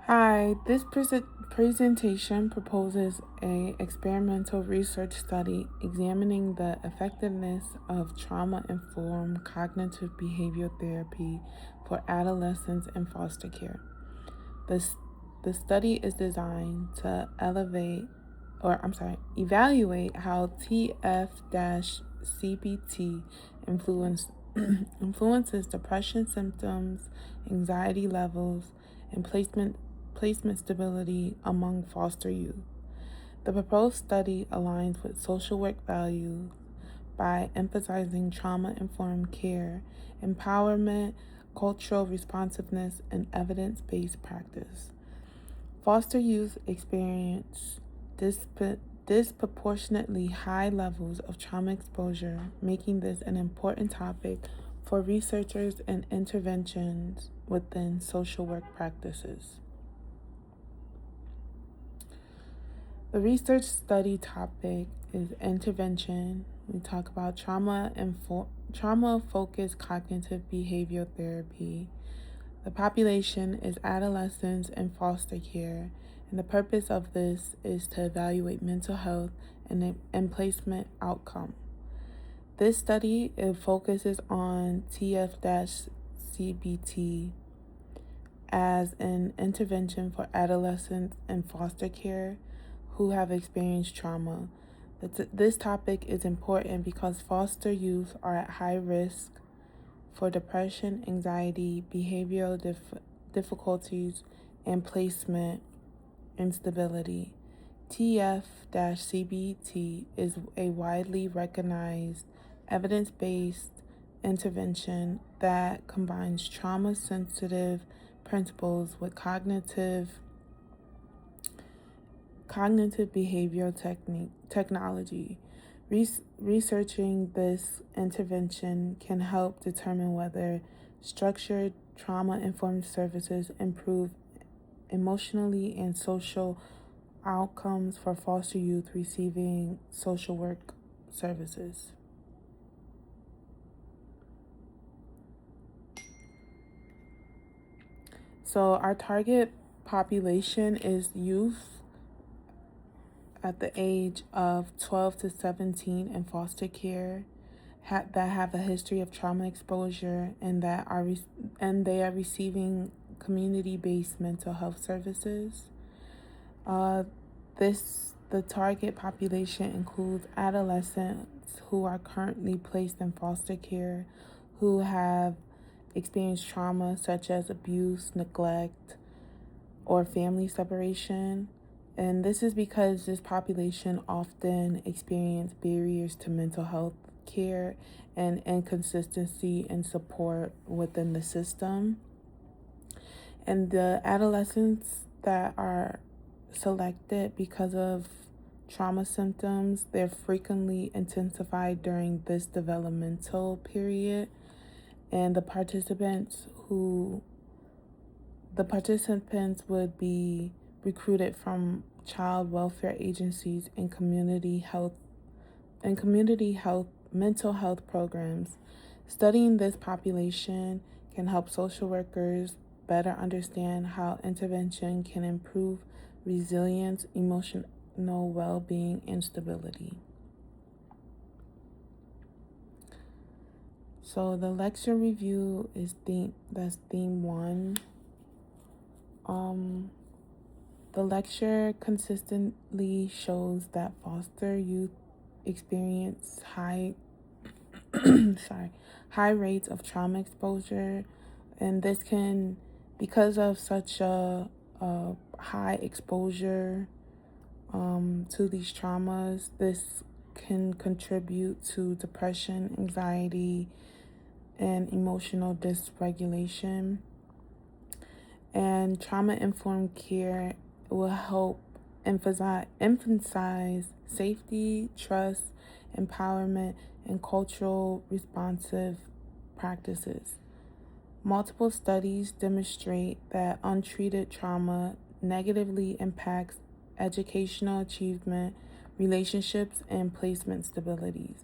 Hi, this presentation proposes a experimental research study examining the effectiveness of trauma-informed cognitive behavioral therapy for adolescents in foster care. This the study is designed to evaluate how TF-CBT influences depression symptoms, anxiety levels, and placement stability among foster youth. The proposed study aligns with social work values by emphasizing trauma-informed care, empowerment, cultural responsiveness, and evidence-based practice. Foster youth experience disproportionately high levels of trauma exposure, making this an important topic for researchers and interventions within social work practices. The research study topic is intervention. We talk about trauma-focused cognitive behavioral therapy. The population is adolescents in foster care, and the purpose of this is to evaluate mental health and placement outcome. This study focuses on TF-CBT as an intervention for adolescents in foster care who have experienced trauma. This topic is important because foster youth are at high risk for depression, anxiety, behavioral difficulties, and placement instability. TF-CBT is a widely recognized evidence-based intervention that combines trauma-sensitive principles with cognitive behavioral technology. Researching this intervention can help determine whether structured trauma-informed services improve emotionally and social outcomes for foster youth receiving social work services. So our target population is youth at the age of 12 to 17 in foster care that have a history of trauma exposure and they are receiving community-based mental health services. The target population includes adolescents who are currently placed in foster care, who have experienced trauma such as abuse, neglect, or family separation. And this is because this population often experience barriers to mental health care and inconsistency in support within the system. And the adolescents that are selected because of trauma symptoms, they're frequently intensified during this developmental period. And the participants would be recruited from child welfare agencies and community health mental health programs. Studying this population can help social workers better understand how intervention can improve resilience, emotional well-being, and stability. So the lecture review is theme 1. The lecture consistently shows that foster youth experience high rates of trauma exposure, and this can, because of such a high exposure to these traumas, this can contribute to depression, anxiety, and emotional dysregulation. And trauma-informed care will help emphasize safety, trust, empowerment, and cultural responsive practices. Multiple studies demonstrate that untreated trauma negatively impacts educational achievement, relationships, and placement stabilities.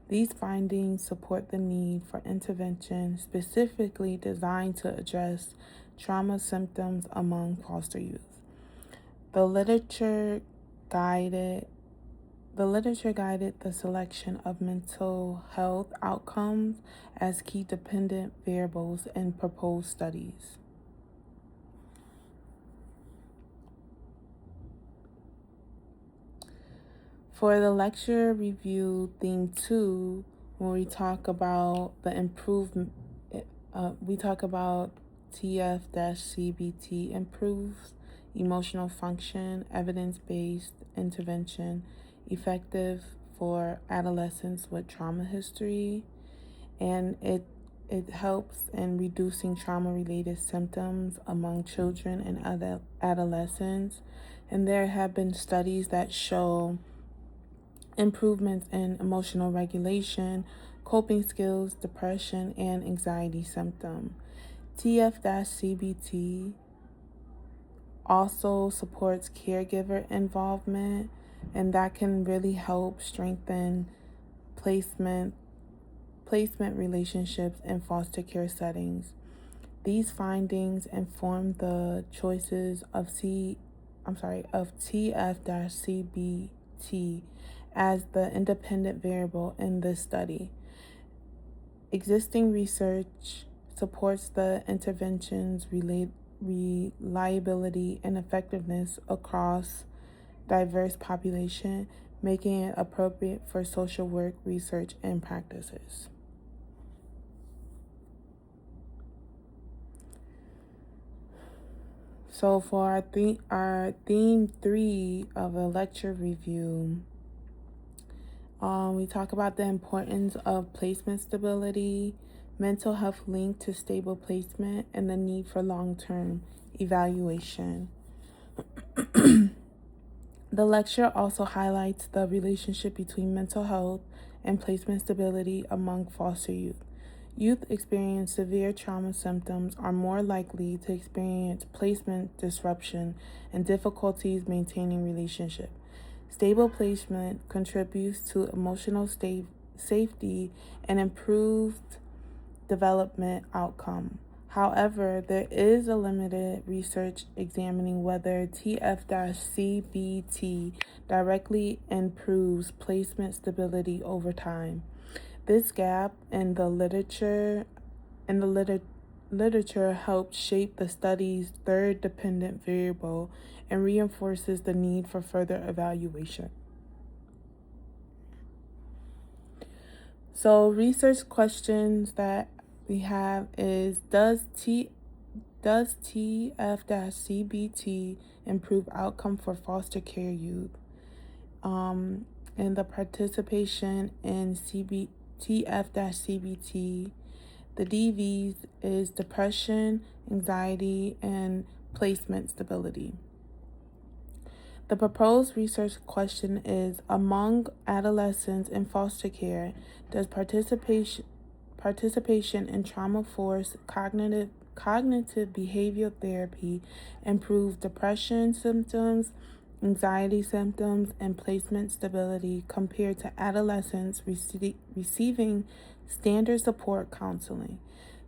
These findings support the need for intervention specifically designed to address trauma symptoms among foster youth. The literature guided the selection of mental health outcomes as key dependent variables in proposed studies. For the lecture review theme 2, when we talk about the improvement, we talk about TF-CBT improves emotional function, evidence-based intervention, effective for adolescents with trauma history, and it helps in reducing trauma-related symptoms among children and adolescents. And there have been studies that show improvements in emotional regulation, coping skills, depression, and anxiety symptom. TF-CBT also supports caregiver involvement, and that can really help strengthen placement relationships in foster care settings. These findings inform the choices of TF-CBT as the independent variable in this study. Existing research supports the intervention's reliability and effectiveness across diverse population, making it appropriate for social work research and practices. So for our theme 3 of a lecture review, we talk about the importance of placement stability, mental health linked to stable placement, and the need for long-term evaluation. The lecture also highlights the relationship between mental health and placement stability among foster youth. Youth experience severe trauma symptoms are more likely to experience placement disruption and difficulties maintaining relationship. Stable placement contributes to emotional safety and improved development outcome. However, there is a limited research examining whether TF-CBT directly improves placement stability over time. This gap in the literature helps shape the study's third dependent variable and reinforces the need for further evaluation. So research questions that we have is, does TF-CBT improve outcome for foster care youth? And the participation in TF-CBT, the DVs is depression, anxiety, and placement stability. The proposed research question is, among adolescents in foster care, does participation in trauma-forced cognitive behavioral therapy improve depression symptoms, anxiety symptoms, and placement stability compared to adolescents receiving standard support counseling?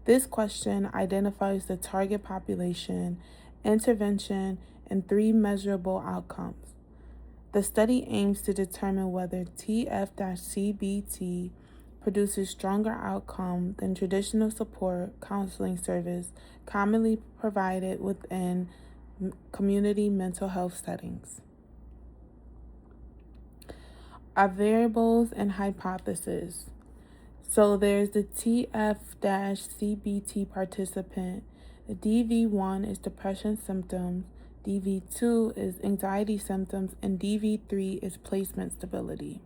This question identifies the target population, intervention, and 3 measurable outcomes. The study aims to determine whether TF-CBT produces stronger outcome than traditional support counseling service commonly provided within community mental health settings. Our variables and hypotheses. So there's the TF-CBT participant. The DV1 is depression symptoms, DV2 is anxiety symptoms, and DV3 is placement stability.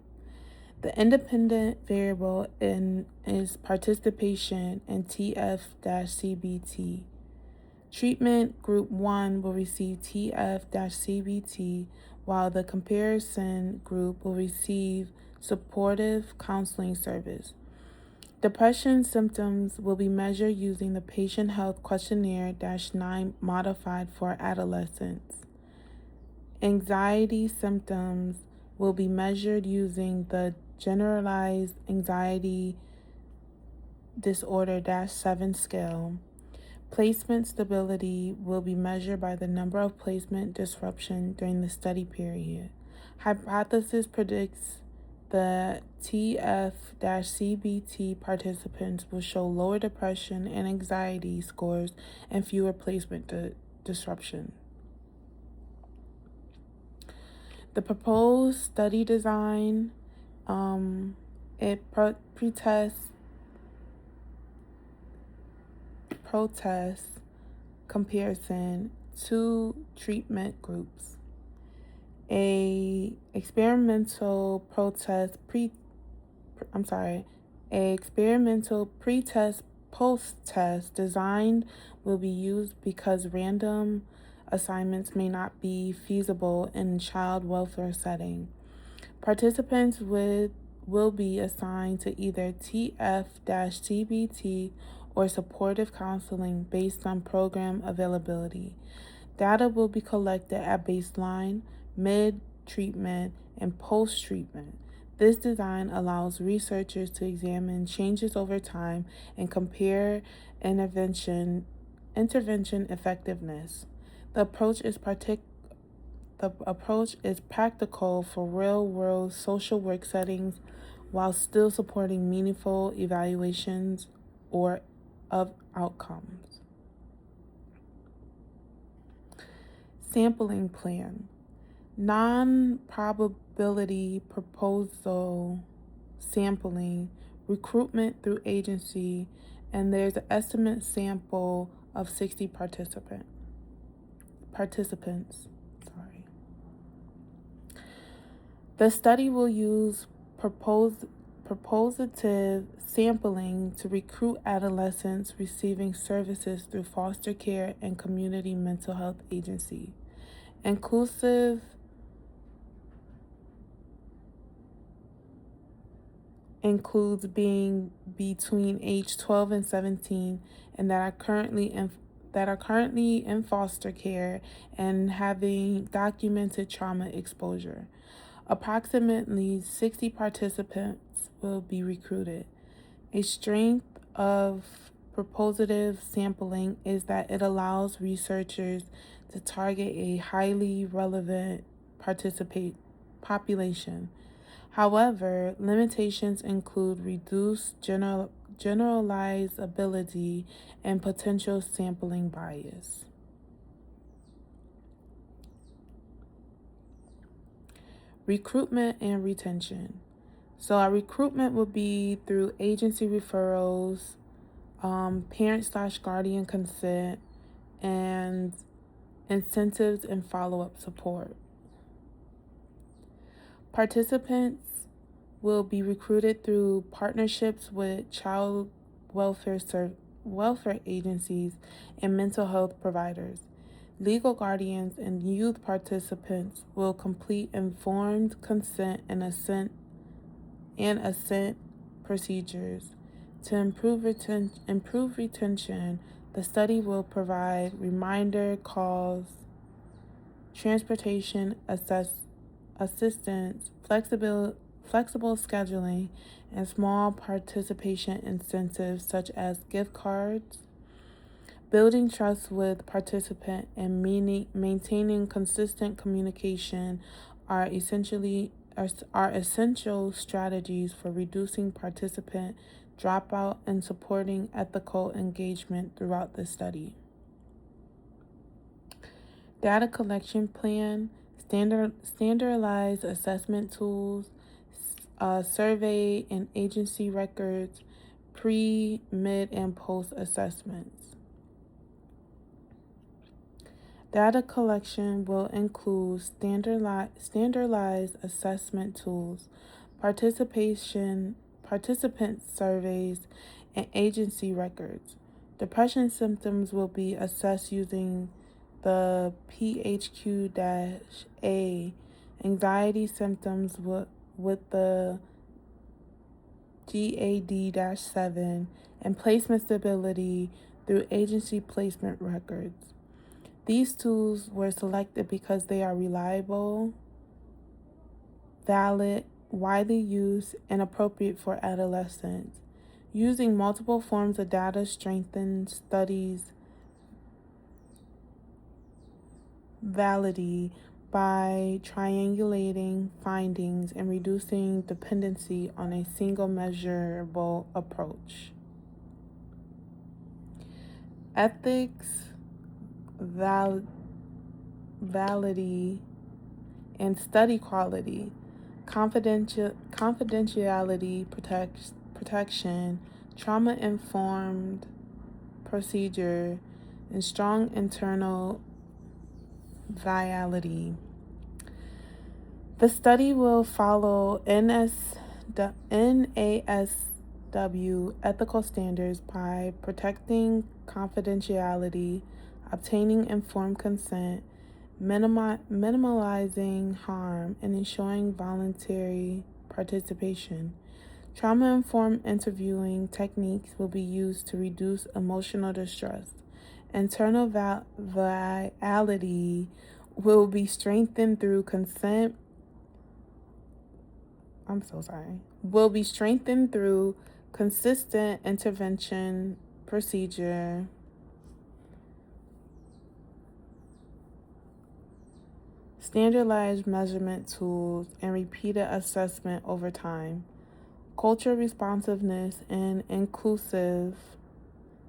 The independent variable is participation in TF-CBT. Treatment group 1 will receive TF-CBT, while the comparison group will receive supportive counseling service. Depression symptoms will be measured using the Patient Health Questionnaire-9 modified for adolescents. Anxiety symptoms will be measured using the Generalized Anxiety Disorder-7 scale. Placement stability will be measured by the number of placement disruption during the study period. Hypothesis predicts the TF-CBT participants will show lower depression and anxiety scores and fewer placement disruption. The proposed study design, it protests comparison to treatment groups. A experimental pre-test post-test design will be used because random assignments may not be feasible in child welfare setting. Participants will be assigned to either TF-CBT or supportive counseling based on program availability. Data will be collected at baseline, mid-treatment, and post-treatment. This design allows researchers to examine changes over time and compare intervention effectiveness. The approach is practical for real-world social work settings while still supporting meaningful evaluations of outcomes. Sampling plan. Non-probability proposal sampling, recruitment through agency, and there's an estimate sample of 60 participants. The study will use propositive sampling to recruit adolescents receiving services through foster care and community mental health agency. Includes being between age 12 and 17 and that are currently in foster care and having documented trauma exposure. Approximately 60 participants will be recruited. A strength of propositive sampling is that it allows researchers to target a highly relevant population. However, limitations include reduced generalizability and potential sampling bias. Recruitment and retention. So our recruitment will be through agency referrals, parent/guardian consent, and incentives and follow-up support. Participants will be recruited through partnerships with child welfare agencies and mental health providers. Legal guardians and youth participants will complete informed consent and assent procedures. To improve retention, the study will provide reminder calls, transportation assistance, flexible scheduling, and small participation incentives such as gift cards. Building trust with participant and maintaining consistent communication are essential strategies for reducing participant dropout and supporting ethical engagement throughout the study. Data collection plan, standardized assessment tools, survey and agency records, pre, mid, and post assessments. Data collection will include standardized assessment tools, participant surveys, and agency records. Depression symptoms will be assessed using the PHQ-A, anxiety symptoms with the GAD-7, and placement stability through agency placement records. These tools were selected because they are reliable, valid, widely used, and appropriate for adolescents. Using multiple forms of data strengthens studies' validity by triangulating findings and reducing dependency on a single measurable approach. Ethics, validity, and study quality. Confidentiality protection, trauma-informed procedure, and strong internal viality. The study will follow NASW ethical standards by protecting confidentiality, obtaining informed consent, minimalizing harm, and ensuring voluntary participation. Trauma-informed interviewing techniques will be used to reduce emotional distress. Internal viality will be strengthened through consistent intervention procedure, standardized measurement tools, and repeated assessment over time. Culture responsiveness and inclusive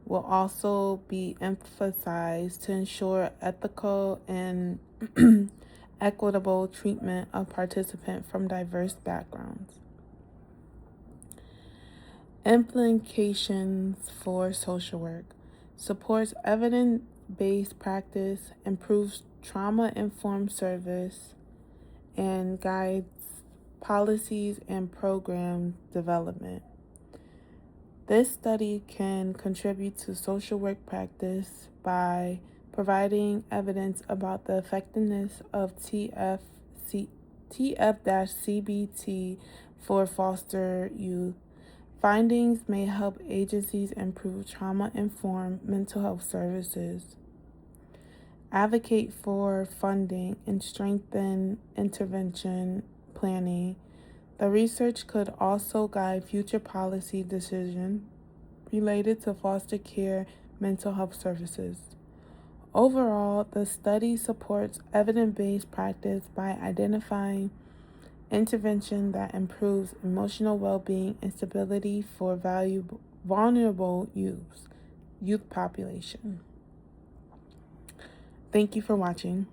will also be emphasized to ensure ethical and equitable treatment of participants from diverse backgrounds. Implications for social work: supports evidence-based practice, improves trauma-informed service, and guides policies and program development. This study can contribute to social work practice by providing evidence about the effectiveness of TF-CBT for foster youth. Findings may help agencies improve trauma-informed mental health services, advocate for funding, and strengthen intervention planning. The research could also guide future policy decisions related to foster care mental health services. Overall, the study supports evidence-based practice by identifying intervention that improves emotional well-being and stability for vulnerable youth population. Thank you for watching.